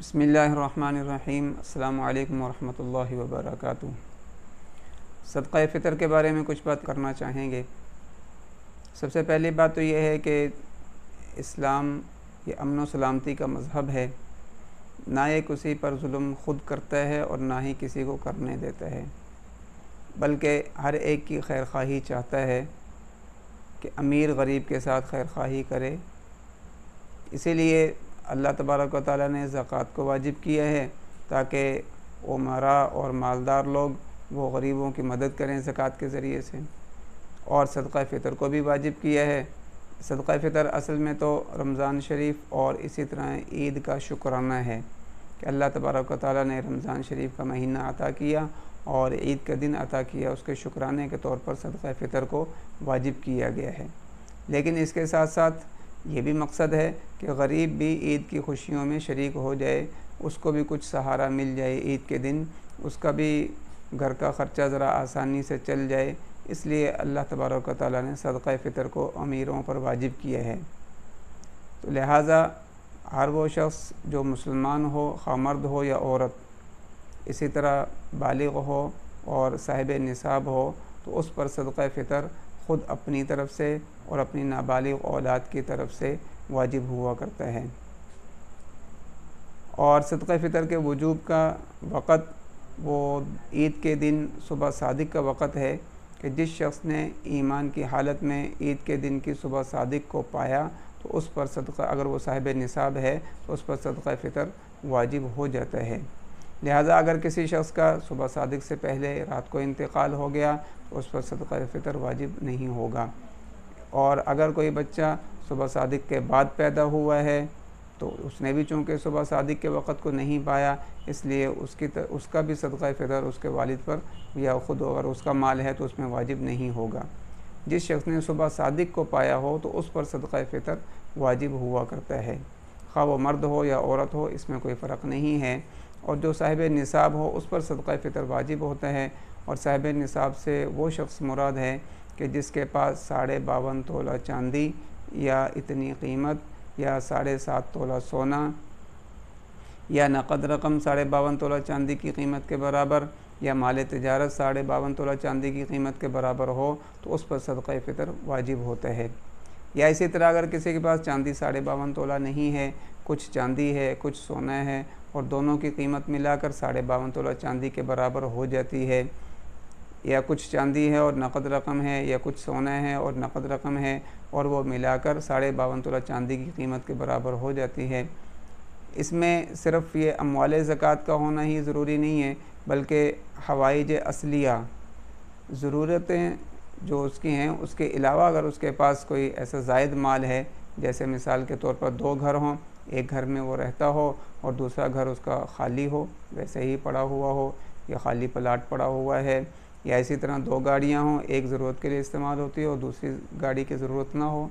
بسم اللہ الرحمن الرحیم۔ السلام علیکم ورحمۃ اللہ وبرکاتہ۔ صدقہ فطر کے بارے میں کچھ بات کرنا چاہیں گے۔ سب سے پہلی بات تو یہ ہے کہ اسلام یہ امن و سلامتی کا مذہب ہے، نہ یہ کسی پر ظلم خود کرتا ہے اور نہ ہی کسی کو کرنے دیتا ہے، بلکہ ہر ایک کی خیر خواہی چاہتا ہے کہ امیر غریب کے ساتھ خیر خواہی کرے۔ اسی لیے اللہ تبارک و تعالیٰ نے زکوٰۃ کو واجب کیا ہے تاکہ امراء اور مالدار لوگ وہ غریبوں کی مدد کریں زکوٰۃ کے ذریعے سے، اور صدقہ فطر کو بھی واجب کیا ہے۔ صدقہ فطر اصل میں تو رمضان شریف اور اسی طرح عید کا شکرانہ ہے کہ اللہ تبارک و تعالیٰ نے رمضان شریف کا مہینہ عطا کیا اور عید کا دن عطا کیا، اس کے شکرانے کے طور پر صدقہ فطر کو واجب کیا گیا ہے۔ لیکن اس کے ساتھ ساتھ یہ بھی مقصد ہے کہ غریب بھی عید کی خوشیوں میں شریک ہو جائے، اس کو بھی کچھ سہارا مل جائے عید کے دن، اس کا بھی گھر کا خرچہ ذرا آسانی سے چل جائے۔ اس لیے اللہ تبارک و تعالیٰ نے صدقہ فطر کو امیروں پر واجب کیا ہے۔ تو لہٰذا ہر وہ شخص جو مسلمان ہو، خواہ مرد ہو یا عورت، اسی طرح بالغ ہو اور صاحب نصاب ہو، تو اس پر صدقہ فطر خود اپنی طرف سے اور اپنی نابالغ اولاد کی طرف سے واجب ہوا کرتا ہے۔ اور صدقہ فطر کے وجوب کا وقت وہ عید کے دن صبح صادق کا وقت ہے کہ جس شخص نے ایمان کی حالت میں عید کے دن کی صبح صادق کو پایا تو اس پر صدقہ، اگر وہ صاحب نصاب ہے تو اس پر صدقہ فطر واجب ہو جاتا ہے۔ لہٰذا اگر کسی شخص کا صبح صادق سے پہلے رات کو انتقال ہو گیا تو اس پر صدقہ فطر واجب نہیں ہوگا، اور اگر کوئی بچہ صبح صادق کے بعد پیدا ہوا ہے تو اس نے بھی چونکہ صبح صادق کے وقت کو نہیں پایا، اس لیے اس کا بھی صدقہ فطر اس کے والد پر یا خود اگر اس کا مال ہے تو اس میں واجب نہیں ہوگا۔ جس شخص نے صبح صادق کو پایا ہو تو اس پر صدقہ فطر واجب ہوا کرتا ہے، خواہ وہ مرد ہو یا عورت ہو، اس میں کوئی فرق نہیں ہے۔ اور جو صاحب نصاب ہو اس پر صدقہ فطر واجب ہوتا ہے، اور صاحب نصاب سے وہ شخص مراد ہے کہ جس کے پاس 52.5 تولہ چاندی یا اتنی قیمت یا 7.5 تولہ سونا یا نقد رقم 52.5 تولہ چاندی کی قیمت کے برابر یا مال تجارت 52.5 تولہ چاندی کی قیمت کے برابر ہو تو اس پر صدقہ فطر واجب ہوتا ہے۔ یا اسی طرح اگر کسی کے پاس چاندی 52.5 تولہ نہیں ہے، کچھ چاندی ہے کچھ سونا ہے اور دونوں کی قیمت ملا کر 52.5 تولہ چاندی کے برابر ہو جاتی ہے، یا کچھ چاندی ہے اور نقد رقم ہے یا کچھ سونا ہے اور نقد رقم ہے اور وہ ملا کر 52.5 تولہ چاندی کی قیمت کے برابر ہو جاتی ہے، اس میں صرف یہ اموال زکوٰۃ کا ہونا ہی ضروری نہیں ہے، بلکہ حوائج اصلیہ ضرورتیں جو اس کی ہیں اس کے علاوہ اگر اس کے پاس کوئی ایسا زائد مال ہے، جیسے مثال کے طور پر 2 گھر ہوں، ایک گھر میں وہ رہتا ہو اور دوسرا گھر اس کا خالی ہو، ویسے ہی پڑا ہوا ہو یا خالی پلاٹ پڑا ہوا ہے، یا اسی طرح 2 گاڑیاں ہوں، ایک ضرورت کے لیے استعمال ہوتی ہے اور دوسری گاڑی کی ضرورت نہ ہو،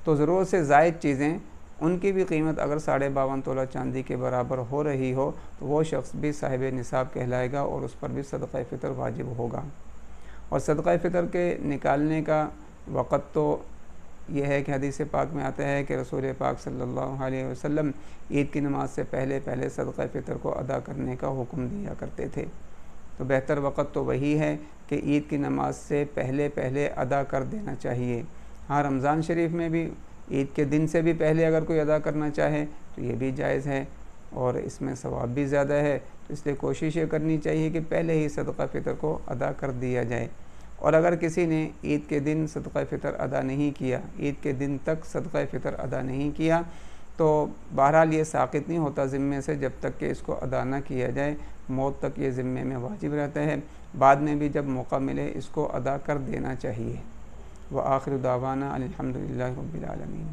تو ضرورت سے زائد چیزیں ان کی بھی قیمت اگر 52.5 تولہ چاندی کے برابر ہو رہی ہو تو وہ شخص بھی صاحب نصاب کہلائے گا اور اس پر بھی صدقہ فطر واجب ہوگا۔ اور صدقہ فطر کے نکالنے کا وقت تو یہ ہے کہ حدیث پاک میں آتا ہے کہ رسول پاک صلی اللہ علیہ وسلم عید کی نماز سے پہلے صدقہ فطر کو ادا کرنے کا حکم دیا کرتے تھے، تو بہتر وقت تو وہی ہے کہ عید کی نماز سے پہلے ادا کر دینا چاہیے۔ ہاں، رمضان شریف میں بھی عید کے دن سے بھی پہلے اگر کوئی ادا کرنا چاہے تو یہ بھی جائز ہے اور اس میں ثواب بھی زیادہ ہے، تو اس لیے کوشش یہ کرنی چاہیے کہ پہلے ہی صدقہ فطر کو ادا کر دیا جائے۔ اور اگر کسی نے عید کے دن صدقہ فطر ادا نہیں کیا، عید کے دن تک صدقہ فطر ادا نہیں کیا، تو بہرحال یہ ساقط نہیں ہوتا ذمے سے جب تک کہ اس کو ادا نہ کیا جائے، موت تک یہ ذمے میں واجب رہتا ہے، بعد میں بھی جب موقع ملے اس کو ادا کر دینا چاہیے۔ وآخر دعوانا الحمدللہ رب العالمین۔